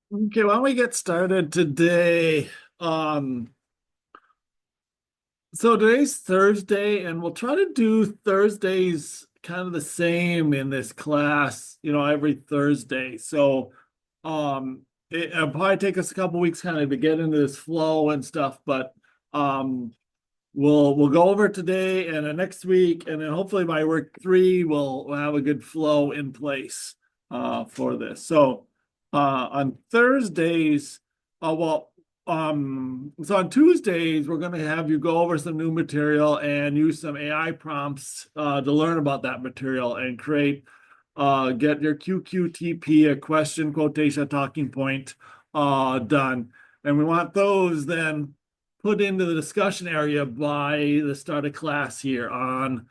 Okay, why don't we get started today? Um, so today's Thursday, and we'll try to do Thursdays kind of the same in this class, every Thursday. So, it'll probably take us a couple weeks kind of to get into this flow and stuff, but um, we'll go over today and next week, and then hopefully by week three, we'll have a good flow in place for this. So on Thursdays, so on Tuesdays, we're going to have you go over some new material and use some AI prompts to learn about that material and get your QQTP, a question, quotation, talking point, done. And we want those then put into the discussion area by the start of class here on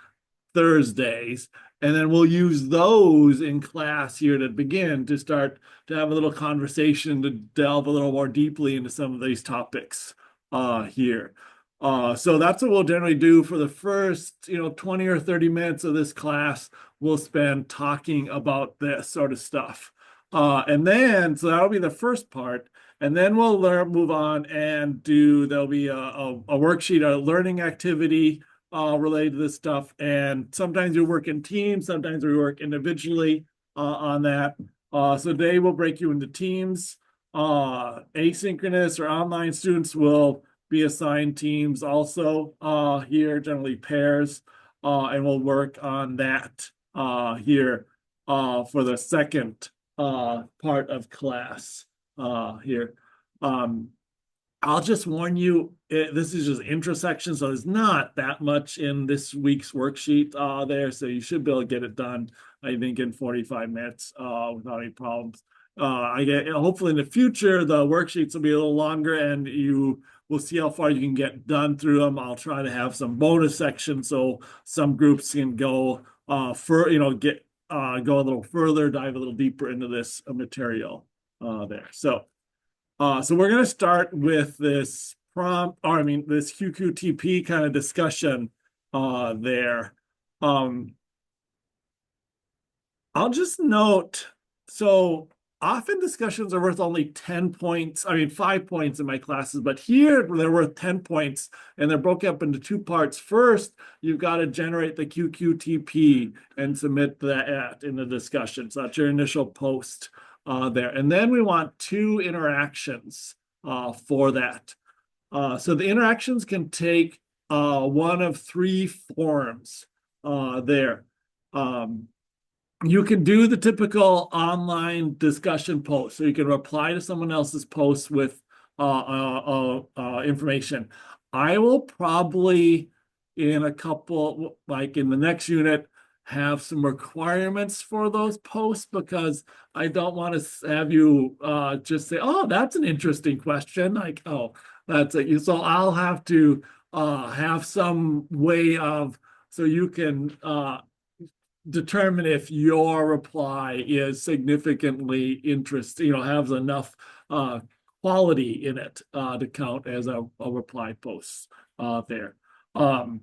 Thursdays. And then we'll use those in class here to begin to start to have a little conversation to delve a little more deeply into some of these topics here. So that's what we'll generally do for the first, 20 or 30 minutes of this class. We'll spend talking about this sort of stuff. So that'll be the first part. And then we'll move on and there'll be a worksheet, a learning activity related to this stuff. And sometimes we work in teams, sometimes we work individually on that. So today we'll break you into teams. Asynchronous or online students will be assigned teams also here, generally pairs, and we'll work on that here for the second part of class here. Um, I'll just warn you, this is just intro section, so there's not that much in this week's worksheet there, so you should be able to get it done, I think, in 45 minutes without any problems. Hopefully in the future, the worksheets will be a little longer and you will see how far you can get done through them. I'll try to have some bonus sections so some groups can go go a little further, dive a little deeper into this material there. So we're going to start with this this QQTP kind of discussion there. Um, I'll just note, so often discussions are worth only 10 points. I mean, 5 points in my classes, but here they're worth 10 points and they're broken up into two parts. First, you've got to generate the QQTP and submit that in the discussion. So that's your initial post there. And then we want two interactions for that. So the interactions can take one of three forms there. Um, you can do the typical online discussion post. So you can reply to someone else's post with information. I will probably, in a couple, like in the next unit, have some requirements for those posts because I don't want to have you just say, oh, that's an interesting question. Like, oh, that's it. So I'll have to have some way of so you can determine if your reply is significantly interesting, has enough uh, quality in it to count as a reply post there. Um,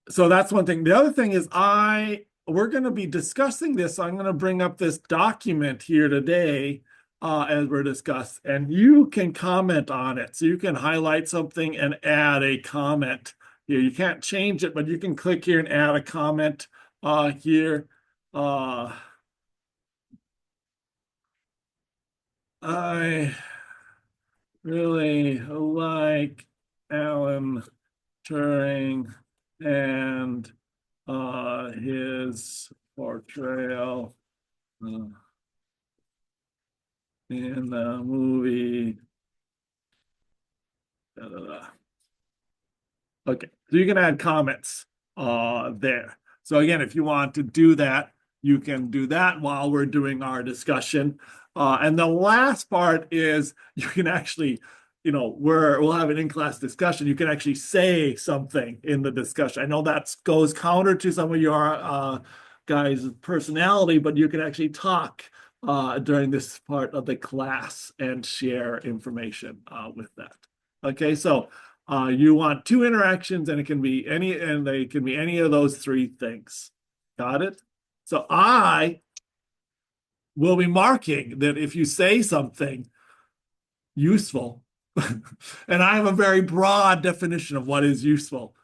so that's one thing. The other thing is we're going to be discussing this. So I'm going to bring up this document here today as we're discussing, and you can comment on it. So you can highlight something and add a comment here. You can't change it, but you can click here and add a comment here. Uh, I really like Alan Turing and his portrayal uh, in the movie. Da, da, da. Okay, so you can add comments there. So again, if you want to do that, you can do that while we're doing our discussion. And the last part is you can actually, we'll have an in-class discussion. You can actually say something in the discussion. I know that goes counter to some of your guys' personality, but you can actually talk during this part of the class and share information with that. Okay, so you want two interactions and they can be any of those three things. Got it? So we'll be marking that if you say something useful, and I have a very broad definition of what is useful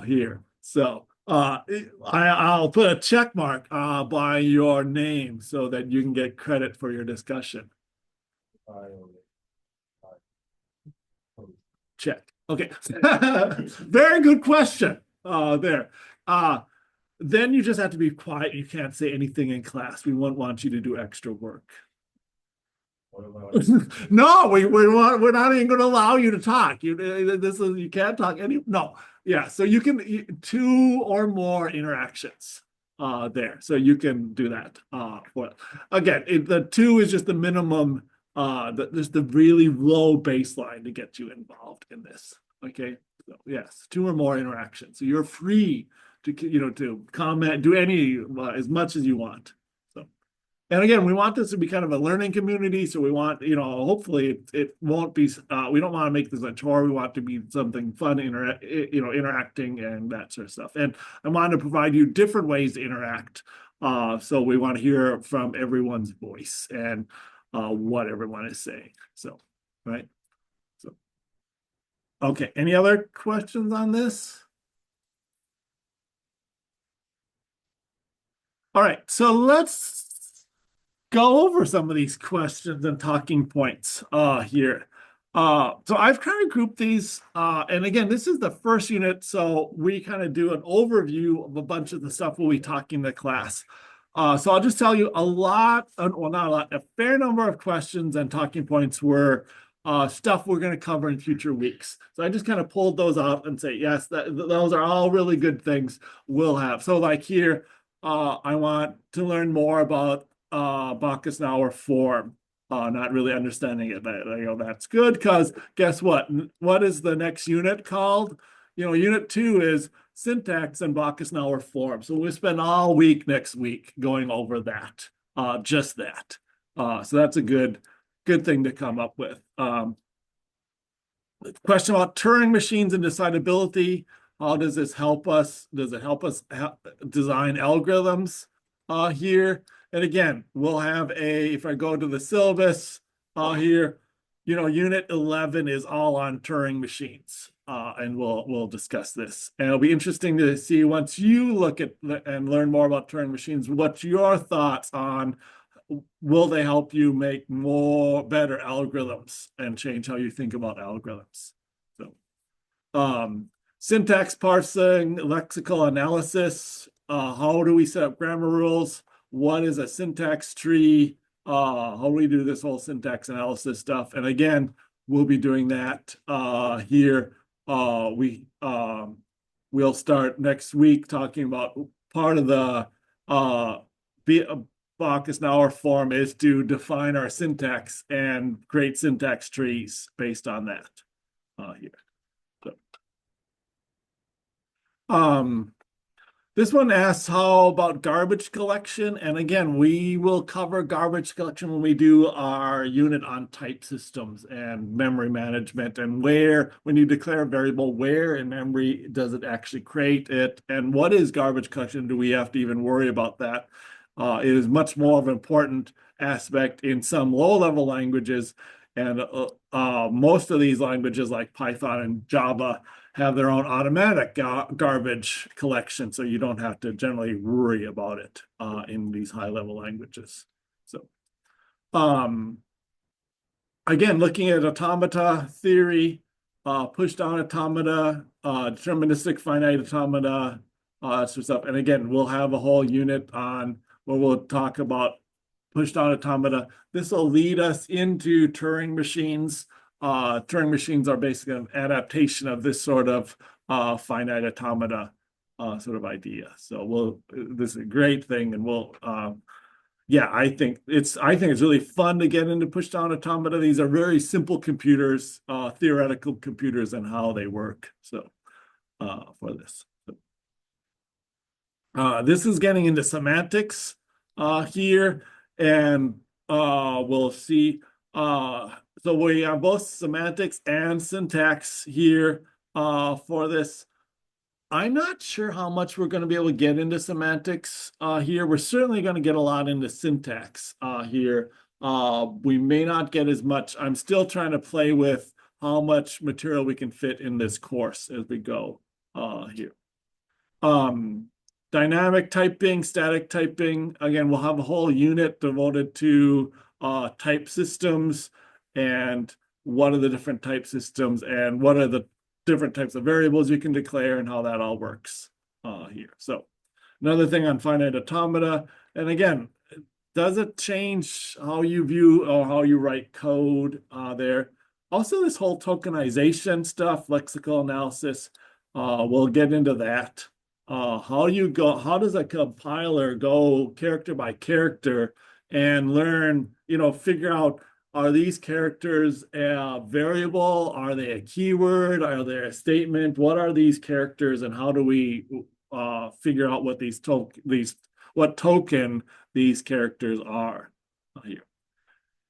here. So I'll put a check mark by your name so that you can get credit for your discussion. Check. Okay. Very good question there. Then you just have to be quiet. You can't say anything in class. We won't want you to do extra work. No, we're not even going to allow you to talk. You can't talk any. No, yeah. So you can two or more interactions there. So you can do that. For again, the two is just the minimum. Just the really low baseline to get you involved in this. Okay. So yes, two or more interactions. So you're free to comment, do any as much as you want. So. And again, we want this to be kind of a learning community. So we want, hopefully it won't be, we don't want to make this a chore. We want it to be something fun, interacting and that sort of stuff. And I want to provide you different ways to interact. So we want to hear from everyone's voice and what everyone is saying. So, right. So, okay. Any other questions on this? All right. So let's go over some of these questions and talking points here. So I've kind of grouped these, and again, this is the first unit, so we kind of do an overview of a bunch of the stuff we'll be talking to class. So I'll just tell you a lot, well, not a lot, a fair number of questions and talking points were stuff we're going to cover in future weeks. So I just kind of pulled those out and say, yes, those are all really good things we'll have. So like here, I want to learn more about Bacchus-Nauer form, not really understanding it. That's good because guess what? What is the next unit called? Unit 2 is syntax and Bacchus-Nauer form. So we'll spend all week next week going over that, just that. So that's a good thing to come up with. Question about Turing machines and decidability. How does this help us? Does it help us design algorithms here? And again, we'll have if I go to the syllabus here, unit 11 is all on Turing machines. And we'll discuss this. And it'll be interesting to see once you look at and learn more about Turing machines, what's your thoughts on will they help you make better algorithms and change how you think about algorithms? So, syntax parsing, lexical analysis, how do we set up grammar rules? What is a syntax tree? How do we do this whole syntax analysis stuff? And again, we'll be doing that here. We'll start next week talking about part of the Bacchus-Nauer form is to define our syntax and create syntax trees based on that here. So, this one asks how about garbage collection? And again, we will cover garbage collection when we do our unit on type systems and memory management and when you declare a variable, where in memory does it actually create it? And what is garbage collection? Do we have to even worry about that? It is much more of an important aspect in some low-level languages. And most of these languages like Python and Java have their own automatic garbage collection, so you don't have to generally worry about it in these high-level languages. So, again, looking at automata theory, push-down automata, deterministic finite automata, sort of stuff. And again, we'll have a whole unit on where we'll talk about push-down automata. This will lead us into Turing machines. Turing machines are basically an adaptation of this sort of finite automata sort of idea. So this is a great thing, and I think it's really fun to get into push-down automata. These are very simple computers, theoretical computers, and how they work. So for this, this is getting into semantics here, and we'll see. So we have both semantics and syntax here for this. I'm not sure how much we're going to be able to get into semantics here. We're certainly going to get a lot into syntax here. We may not get as much. I'm still trying to play with how much material we can fit in this course as we go here. Um, Dynamic typing, static typing. Again, we'll have a whole unit devoted to type systems and what are the different type systems and what are the different types of variables you can declare and how that all works here. So another thing on finite automata. And again, does it change how you view or how you write code there? Also, this whole tokenization stuff, lexical analysis, we'll get into that. How does a compiler go character by character and learn, figure out, are these characters a variable? Are they a keyword? Are they a statement? What are these characters and how do we figure out what what token these characters are here?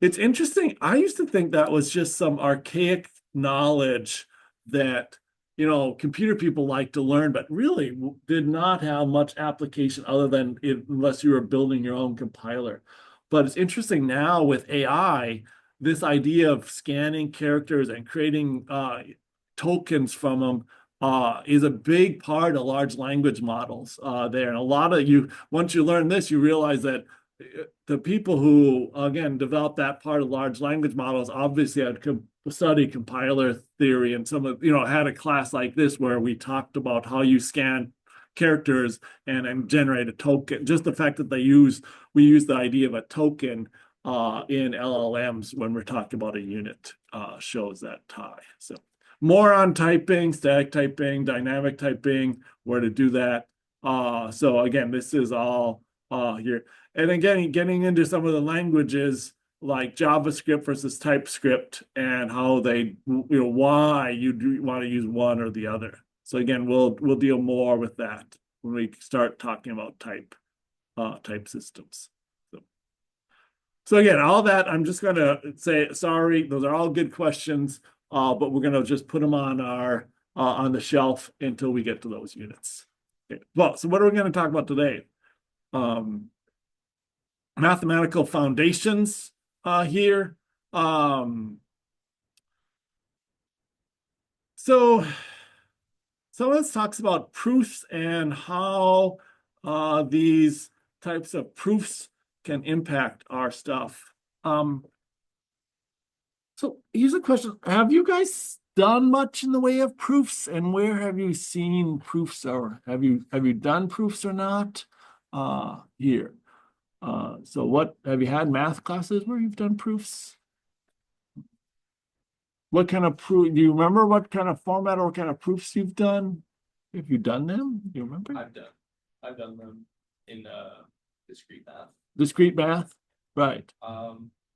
It's interesting. I used to think that was just some archaic knowledge that, computer people like to learn, but really did not have much application other than unless you were building your own compiler. But it's interesting now with AI, this idea of scanning characters and creating tokens from them is a big part of large language models there. And a lot of once you learn this, you realize that the people who, again, developed that part of large language models obviously had studied compiler theory and had a class like this where we talked about how you scan characters and generate a token. Just the fact that we use the idea of a token in LLMs when we're talking about a unit shows that tie. So more on typing, static typing, dynamic typing, where to do that. So again, this is all here. And again, getting into some of the languages like JavaScript versus TypeScript and how they, why you do want to use one or the other. So again, we'll deal more with that when we start talking about type systems. So again, all that, I'm just going to say, sorry, those are all good questions, but we're going to just put them on on the shelf until we get to those units. Okay. Well, so what are we going to talk about today? Mathematical foundations here. So some of this talks about proofs and how these types of proofs can impact our stuff. So here's a question. Have you guys done much in the way of proofs, and where have you seen proofs, or have you done proofs or not? Here. So what have you had math classes where you've done proofs? What kind of proof? Do you remember what kind of format or what kind of proofs you've done? Have you done them? Do you remember? I've done them in discrete math. Discrete math, right?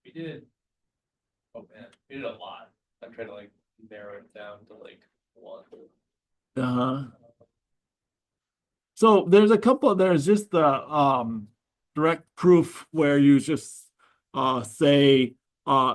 We did. Oh man, we did a lot. I'm trying to narrow it down to one. So there's just the direct proof where you just say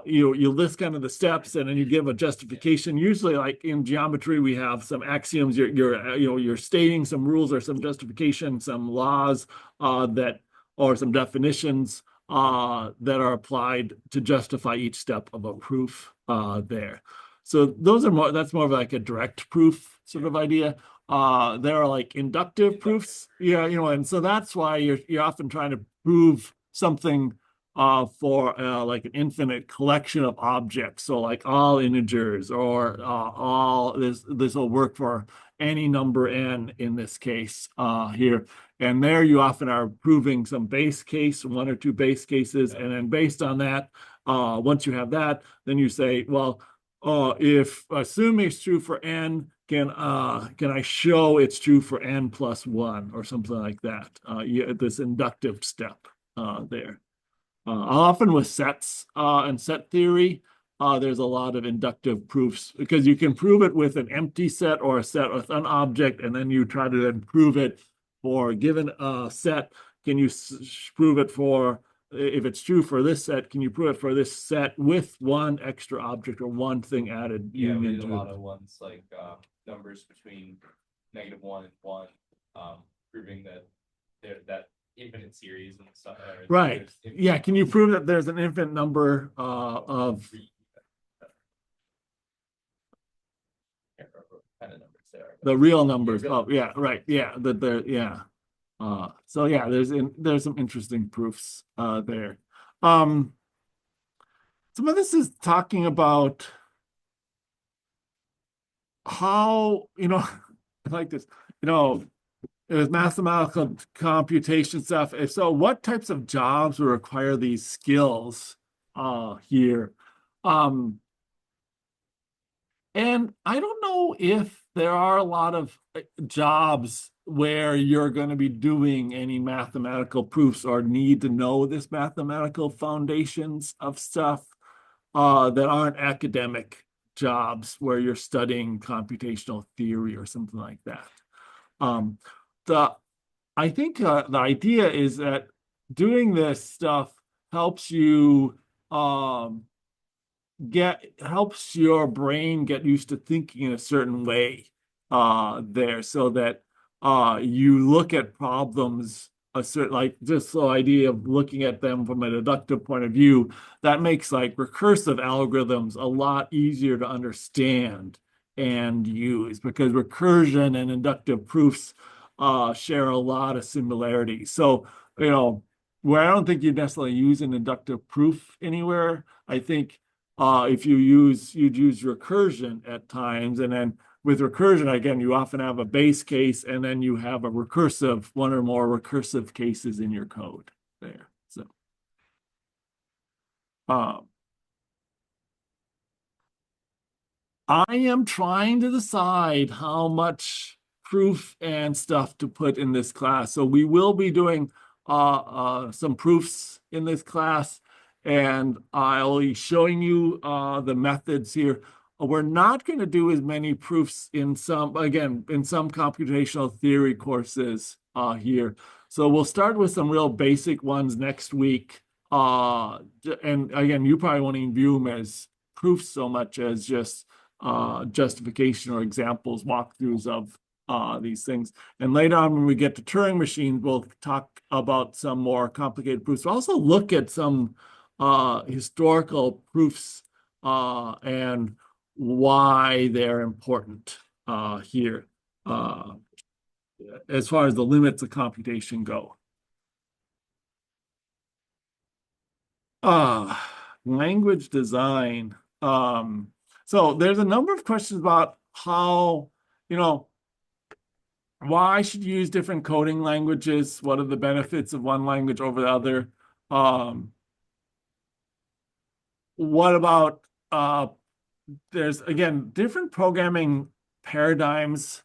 you list kind of the steps and then you give a justification. Usually, like in geometry, we have some axioms. You're stating some rules or some justification, some laws or some definitions that are applied to justify each step of a proof there. So that's more of like a direct proof sort of idea. There are like inductive proofs, and so that's why you're often trying to prove something for like an infinite collection of objects. So like all integers or all this will work for any number n in this case here. And there you often are proving some base case, one or two base cases, and then based on that, once you have that, then you say, well, if assuming it's true for n, can I show it's true for n plus 1 or something like that? This inductive step there. Often with sets and set theory, there's a lot of inductive proofs because you can prove it with an empty set or a set with an object, and then you try to then prove it for a given set. Can you prove it for, if it's true for this set, can you prove it for this set with one extra object or one thing added? Yeah, we did a lot of ones like numbers between -1 and 1, proving that that infinite series and stuff. Right. Yeah. Can you prove that there's an infinite number of kind of numbers there? the real numbers? Oh, yeah. Right. Yeah. That there. Yeah. So yeah, there's some interesting proofs there. Some of this is talking about how, I like this, it was mathematical computation stuff. If so, what types of jobs will require these skills here? And I don't know if there are a lot of jobs where you're going to be doing any mathematical proofs or need to know this mathematical foundations of stuff that aren't academic jobs where you're studying computational theory or something like that. Um, the I think the idea is that doing this stuff helps you helps your brain get used to thinking in a certain way there, so that you look at problems a certain, like just the idea of looking at them from a deductive point of view, that makes like recursive algorithms a lot easier to understand and use, because recursion and inductive proofs share a lot of similarities. So, where I don't think you necessarily use an inductive proof anywhere, I think if you'd use recursion at times, and then with recursion, again, you often have a base case, and then you have a recursive, one or more recursive cases in your code there. So, um, I am trying to decide how much proof and stuff to put in this class. So we will be doing some proofs in this class, and I'll be showing you the methods here. We're not going to do as many proofs in some computational theory courses here. So we'll start with some real basic ones next week. And again, you probably won't even view them as proofs so much as just justification or examples, walkthroughs of these things. And later on, when we get to Turing machines, we'll talk about some more complicated proofs. We'll also look at some historical proofs and why they're important here as far as the limits of computation go. Language design. So there's a number of questions about how, why should you use different coding languages? What are the benefits of one language over the other? What about there's again different programming paradigms.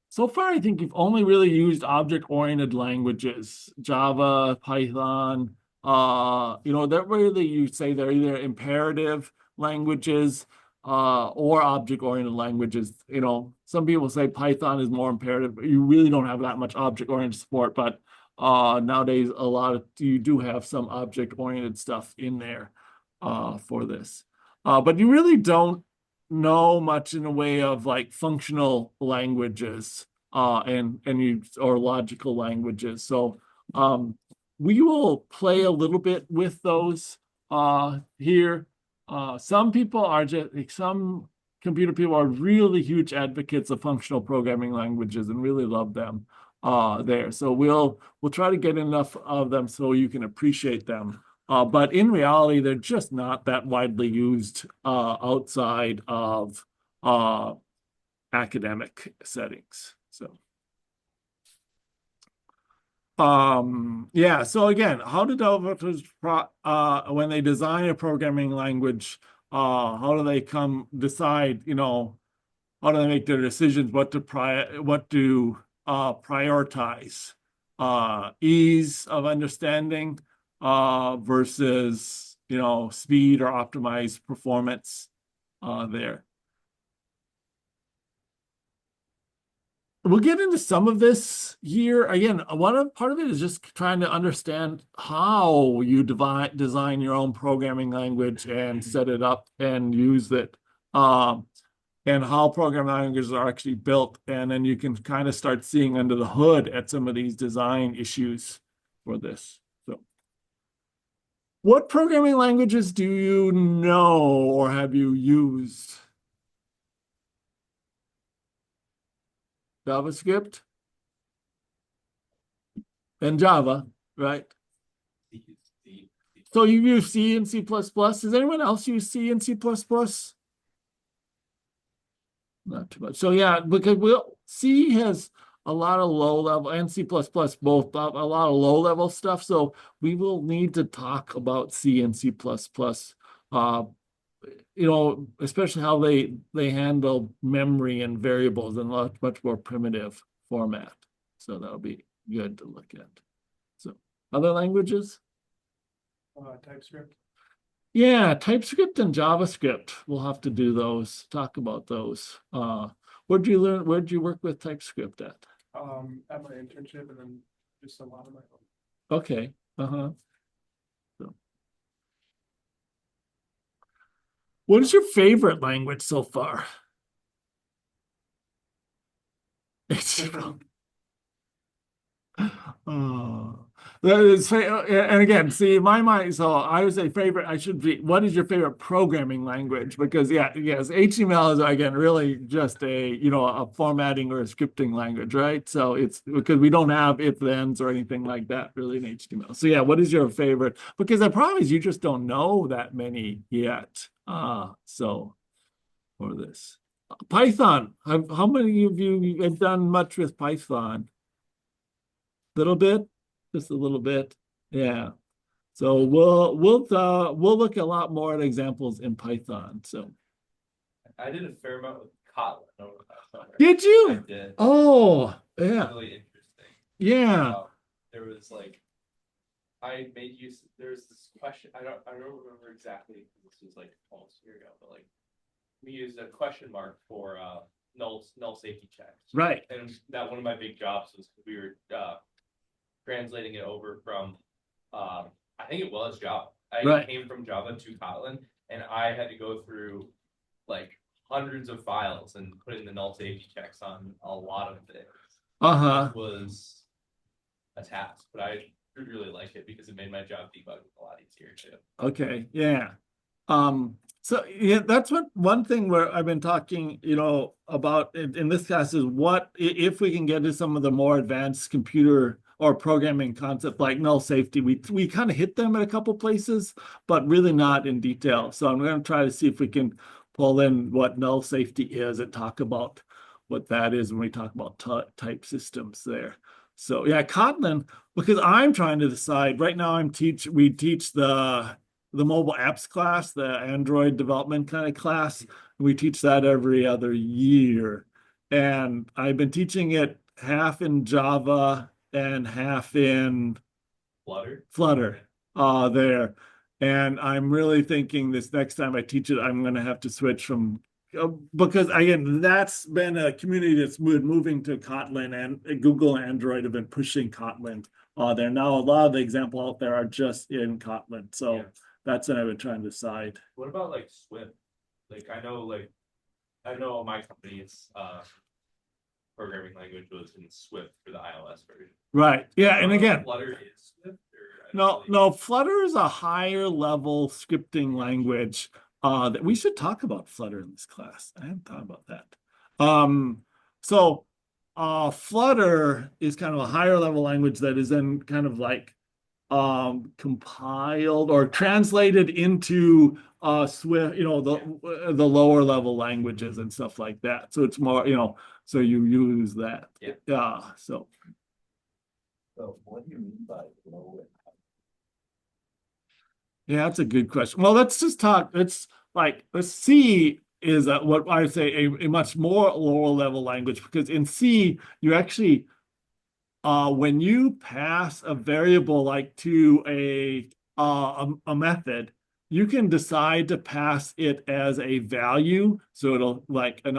So far, I think you've only really used object-oriented languages, Java, Python. That really you say they're either imperative languages or object-oriented languages. Some people say Python is more imperative, but you really don't have that much object-oriented support. But nowadays, you do have some object-oriented stuff in there for this. But you really don't know much in the way of like functional languages or logical languages. So we will play a little bit with those here. Some computer people are really huge advocates of functional programming languages and really love them there. So we'll try to get enough of them so you can appreciate them. But in reality, they're just not that widely used outside of academic settings. So, yeah. So again, how do developers when they design a programming language, how do they decide? How do they make their decisions? What to prioritize? Ease of understanding versus speed or optimized performance there. We'll get into some of this here. Again, part of it is just trying to understand how you design your own programming language and set it up and use it. and how programming languages are actually built. And then you can kind of start seeing under the hood at some of these design issues for this. So, what programming languages do you know or have you used? JavaScript and Java, right? So you use C and C++. Does anyone else use C and C++? Not too much. So yeah, because C has a lot of low level and C++ both a lot of low level stuff. So we will need to talk about C and C++. Especially how they handle memory and variables in a much more primitive format. So that'll be good to look at. So other languages? TypeScript. Yeah, TypeScript and JavaScript. We'll have to do those, talk about those. Where'd you learn, where'd you work with TypeScript at? At my internship and then just a lot of my own. Okay, So. What is your favorite language so far? Oh, and again, see, in my mind, so I would say favorite, I should be, what is your favorite programming language? Because yes, HTML is again really just a formatting or a scripting language, right? So it's because we don't have if thens or anything like that really in HTML. So yeah, what is your favorite? Because the problem is you just don't know that many yet. So for this. Python, how many of you have done much with Python? Little bit, just a little bit. Yeah. So we'll look a lot more at examples in Python. So I did a fair amount with Kotlin over the last summer. did you? I did. Oh, yeah. Really interesting. Yeah. There was like, I made use. There's this question. I don't remember exactly. This was like almost a year ago, but like we used a question mark for null safety checks. Right. And that one of my big jobs was we were translating it over from I think it was Java. I came from Java to Kotlin, and I had to go through like hundreds of files and put in the null safety checks on a lot of things. It was a task, but I really like it because it made my job debugging a lot easier too. Okay, yeah. So yeah, that's one thing where I've been talking, about in this class is what if we can get to some of the more advanced computer or programming concept like null safety. We kind of hit them at a couple places, but really not in detail. So I'm going to try to see if we can pull in what null safety is and talk about what that is when we talk about type systems there. So yeah, Kotlin, because I'm trying to decide right now. We teach the mobile apps class, the Android development kind of class. We teach that every other year. And I've been teaching it half in Java and half in Flutter there. And I'm really thinking this next time I teach it, I'm going to have to switch from, because again, that's been a community that's moving to Kotlin, and Google and Android have been pushing Kotlin there. Now, a lot of the examples out there are just in Kotlin. So yeah. That's what I would try and decide. What about like Swift? Like I know my company's programming language was in Swift for the iOS version. Right. Yeah. And again, Flutter is Swift. No, Flutter is a higher level scripting language. That we should talk about Flutter in this class. I hadn't thought about that. So Flutter is kind of a higher level language that is then kind of like compiled or translated into Swift, the lower level languages and stuff like that. So it's more, so you use that. Yeah. So what do you mean by low? Yeah, that's a good question. Well, let's just talk. It's like C is what I say a much more lower level language, because in C you actually when you pass a variable like to a method, you can decide to pass it as a value. So it'll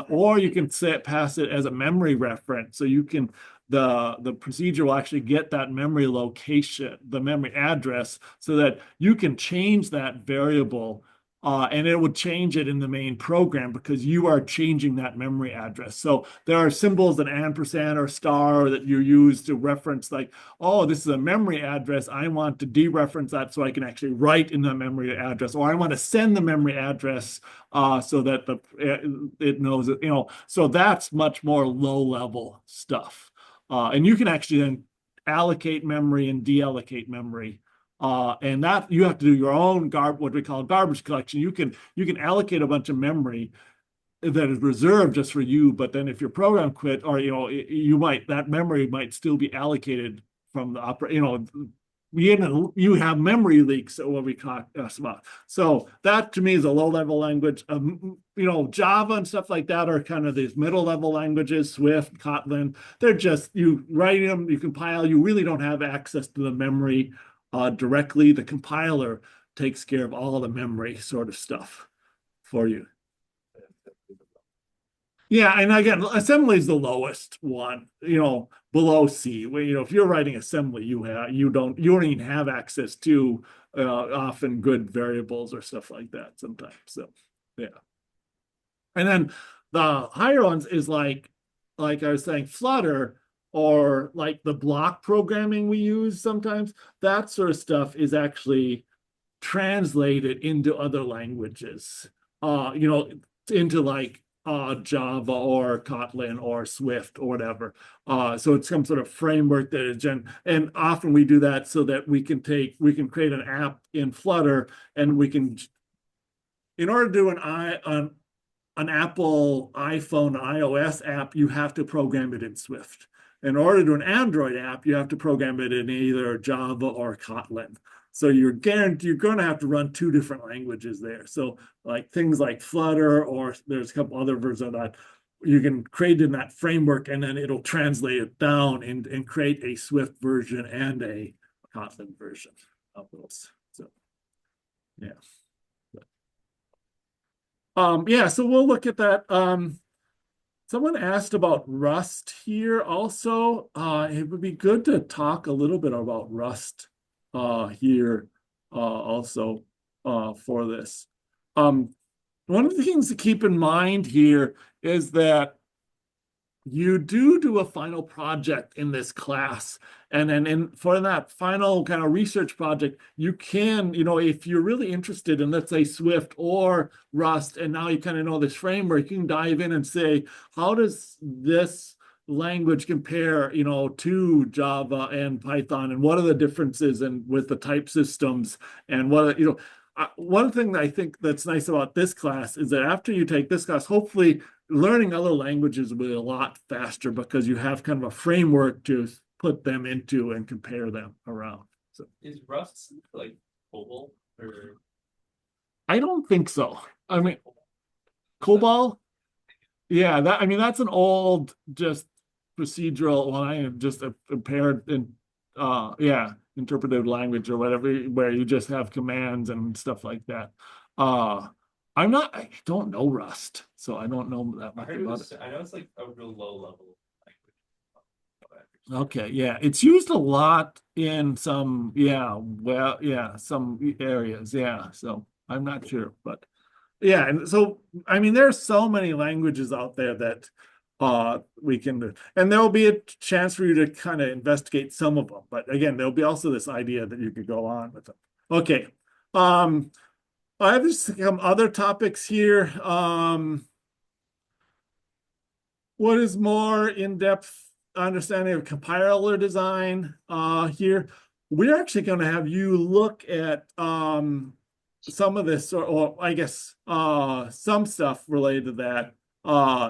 or you can pass it as a memory reference. So you can, the procedure will actually get that memory location, the memory address, so that you can change that variable and it would change it in the main program because you are changing that memory address. So there are symbols, an ampersand or star that you use to reference like, oh, this is a memory address. I want to dereference that so I can actually write in the memory address, or I want to send the memory address so that it knows it, so that's much more low level stuff. And you can actually then allocate memory and deallocate memory. And that you have to do your own what we call garbage collection. You can allocate a bunch of memory that is reserved just for you, but then if your program quit, or that memory might still be allocated from the you have memory leaks, what we talk about. So that to me is a low level language. Java and stuff like that are kind of these middle level languages. Swift, Kotlin, they're just you write them, you compile. You really don't have access to the memory directly. The compiler takes care of all the memory sort of stuff for you. Yeah, and again, assembly is the lowest one, below C. If you're writing assembly, you don't even have access to often good variables or stuff like that sometimes. So yeah. And then the higher ones is like I was saying, Flutter, or like the block programming we use sometimes. That sort of stuff is actually translated into other languages, into like Java or Kotlin or Swift or whatever. So it's some sort of framework that is and often we do that so that we can create an app in Flutter, and in order to do an Apple iPhone iOS app, you have to program it in Swift. In order to do an Android app, you have to program it in either Java or Kotlin. So you're going to have to run two different languages there. So like things like Flutter, or there's a couple other versions of that, you can create in that framework, and then it'll translate it down and create a Swift version and a Kotlin version of those. So yeah. So we'll look at that. Someone asked about Rust here also. It would be good to talk a little bit about Rust here also for this. One of the things to keep in mind here is that you do a final project in this class, and then for that final kind of research project, you can, if you're really interested in, let's say, Swift or Rust, and now you kind of know this framework, you can dive in and say, how does this language compare, to Java and Python, and what are the differences with the type systems, and one thing that I think that's nice about this class is that after you take this class, hopefully learning other languages will be a lot faster because you have kind of a framework to put them into and compare them around. So is Rust like COBOL or? I don't think so. I mean, COBOL? Yeah, that's an old just procedural one. I am just a paired interpreted language or whatever, where you just have commands and stuff like that. I don't know Rust, so I don't know that much about it. I know it's like a real low level language. Okay, yeah, it's used a lot in some some areas, yeah. So I'm not sure, but yeah, and so there's so many languages out there that we can do, and there will be a chance for you to kind of investigate some of them. But again, there'll be also this idea that you could go on with them. Okay. I have some other topics here. What is more in-depth understanding of compiler design here? We're actually going to have you look at some of this, or I guess some stuff related to that.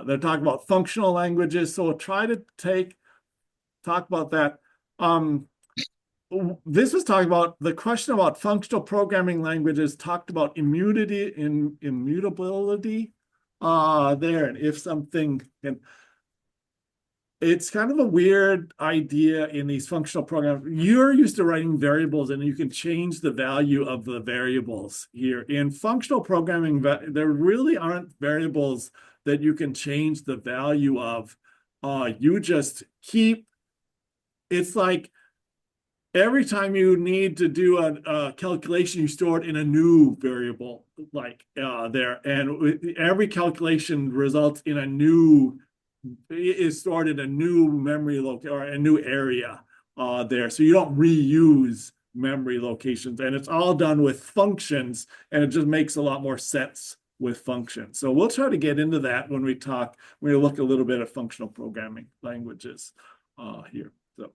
They're talking about functional languages, so we'll try to talk about that. This was talking about the question about functional programming languages, talked about immutability there, and if something can. It's kind of a weird idea in these functional programs. You're used to writing variables, and you can change the value of the variables here. In functional programming, there really aren't variables that you can change the value of. You just keep, it's like every time you need to do a calculation, you store it in a new variable like there. And every calculation results in a new, is stored in a new memory location or a new area there. So you don't reuse memory locations, and it's all done with functions, and it just makes a lot more sense with functions. So we'll try to get into that when we look a little bit at functional programming languages here. So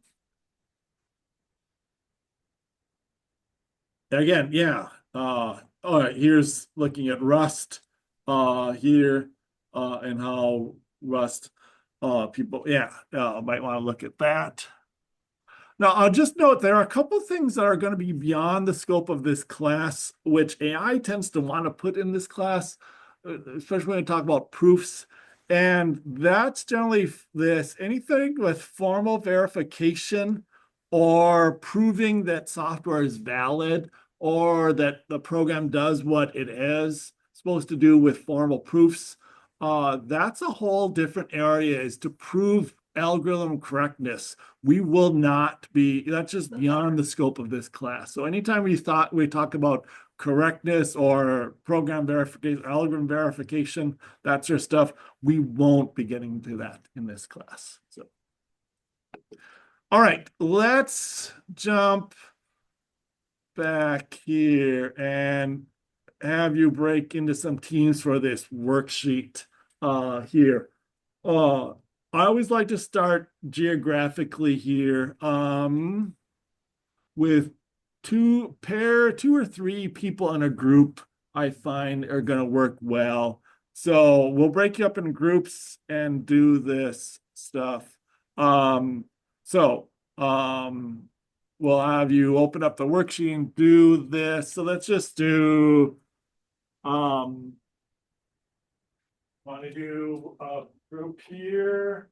again, yeah. All right, here's looking at Rust here and how Rust people, yeah, might want to look at that. Now, I'll just note there are a couple things that are going to be beyond the scope of this class, which AI tends to want to put in this class, especially when we talk about proofs. And that's generally this, anything with formal verification or proving that software is valid or that the program does what it is supposed to do with formal proofs. That's a whole different area, is to prove algorithm correctness. We will not be, that's just beyond the scope of this class. So anytime we talk about correctness or program verification, algorithm verification, that sort of stuff, we won't be getting to that in this class. So, all right, let's jump back here and have you break into some teams for this worksheet here. I always like to start geographically here with two or three people in a group I find are going to work well. So we'll break you up in groups and do this stuff. We'll have you open up the worksheet and do this. So let's just do, want to do a group here.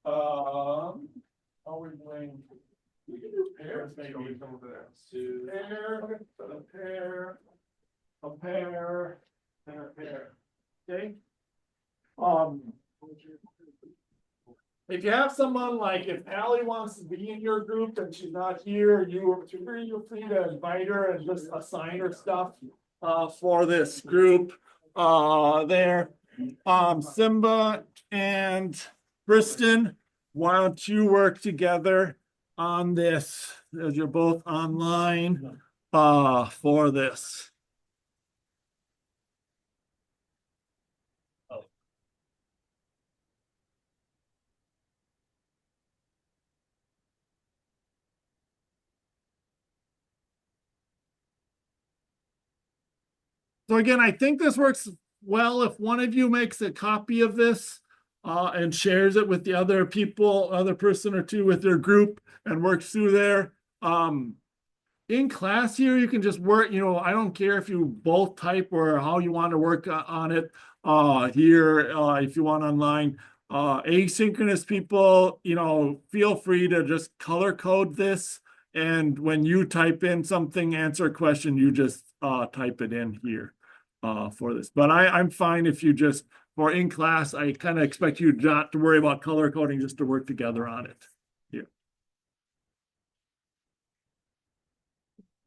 How are we doing? We can do pairs maybe. Pair, a pair, and a pair. Okay. If you have someone like, if Allie wants to be in your group and she's not here, you're free to invite her and just assign her stuff for this group there. Simba and Kristen, why don't you work together on this as you're both online for this? So again, I think this works well if one of you makes a copy of this and shares it with the other people, other person or two with their group and works through there. In class here, you can just work, I don't care if you both type or how you want to work on it here, if you want online. Asynchronous people, feel free to just color code this. And when you type in something, answer a question, you just type it in here for this. But I'm fine if you just, for in class, I kind of expect you not to worry about color coding, just to work together on it. Here.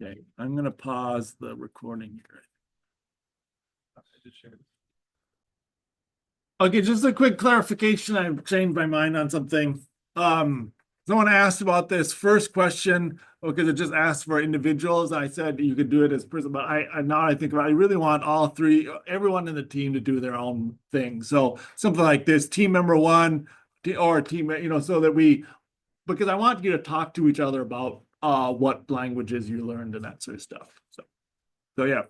Okay, I'm going to pause the recording here. Okay, just a quick clarification. I've changed my mind on something. Someone asked about this first question because it just asked for individuals. I said you could do it as person, but now I think about it, I really want everyone in the team to do their own thing. So something like this, team member one or team, so that because I want you to talk to each other about what languages you learned and that sort of stuff. So yeah,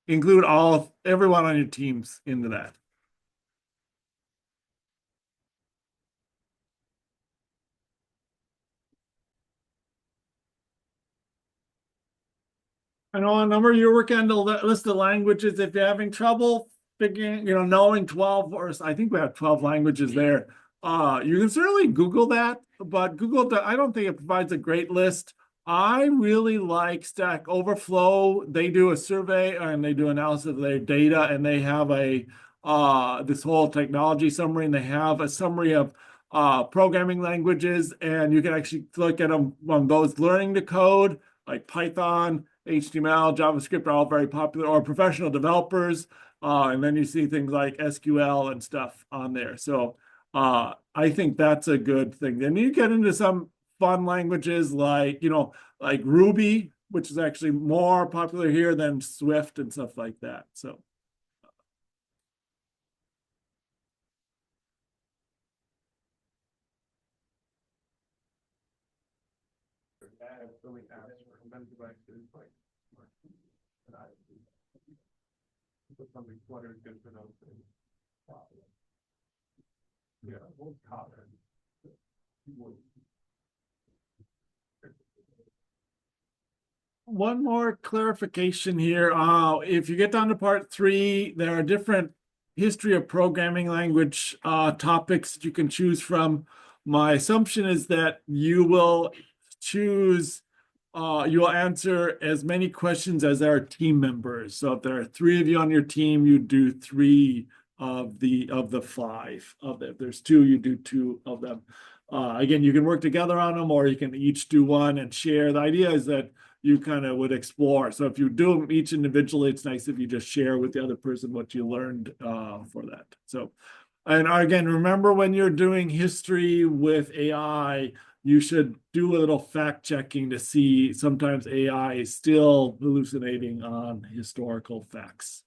include everyone on your teams into that. I know a number you're working on the list of languages. If you're having trouble figuring, knowing 12, or I think we have 12 languages there. You can certainly Google that, but I don't think it provides a great list. I really like Stack Overflow. They do a survey and they do analysis of their data, and they have this whole technology summary, and they have a summary of programming languages, and you can actually look at them on those learning to code, like Python, HTML, JavaScript are all very popular, or professional developers. And then you see things like SQL and stuff on there. So I think that's a good thing. Then you get into some fun languages like, like Ruby, which is actually more popular here than Swift and stuff like that. So. Really asked for many devices, like. And I. Put something cluttered, good for those things. Yeah, we'll copy. One more clarification here. If you get down to part 3, there are different history of programming language topics that you can choose from. My assumption is that you will choose, you will answer as many questions as there are team members. So if there are 3 of you on your team, you do 3 of the 5 of them. If there's 2, you do 2 of them. Again, you can work together on them, or you can each do one and share. The idea is that you kind of would explore. So if you do them each individually, it's nice if you just share with the other person what you learned for that. So, and again, remember when you're doing history with AI, you should do a little fact checking to see sometimes AI is still hallucinating on historical facts.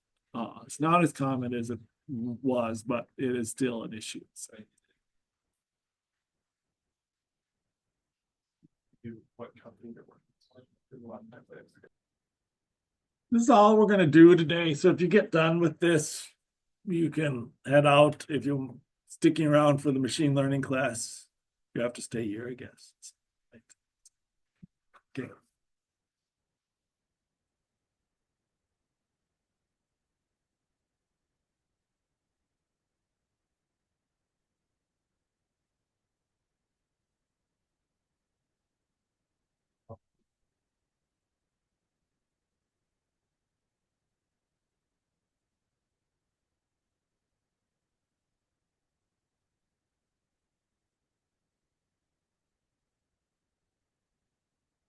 It's not as common as it was, but it is still an issue. So. What company they're working for. There's a lot of times I have to- This is all we're going to do today. So if you get done with this, you can head out. If you're sticking around for the machine learning class, you have to stay here, I guess. Okay.